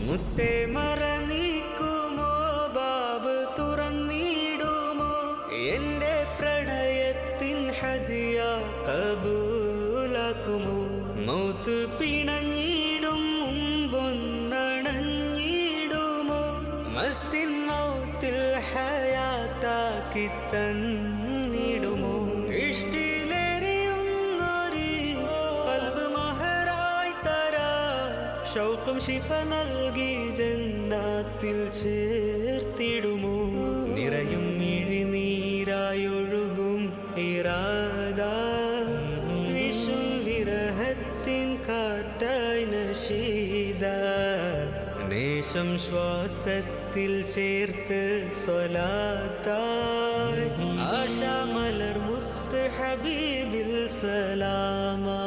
മുത്തേ മറനീക്കുമോ ബാബ് തുറന്നിടുമോ എന്റെ പ്രണയത്തിൻ ഹദിയ കബൂലാക്കുമോ മൗത്ത് പിണഞ്ഞിടും മുമ്പൊന്നണഞ്ഞിടുമോ മസ്തിൻ മൗത്തിൽ ഹയാത്താക്കി തന്നിടുമോ ഇഷ്ടിലെറിയുന്നൊരു ഖൽബ് മഹറായി തരാ ഷൗഖും ശിഫ നൽകി ജന്നാത്തിൽ ചേർത്തിടുമോ നിറയും മിഴിനീരായൊഴുകും ഇറാദ വിഷും വിരഹത്തിൻ കാറ്റായി നശീദ നേശം ശ്വാസത്തിൽ ചേർത്ത് സ്വലാത്തായി ആശാ മലർ മുത്ത് ഹബീബിൽ സലാമാ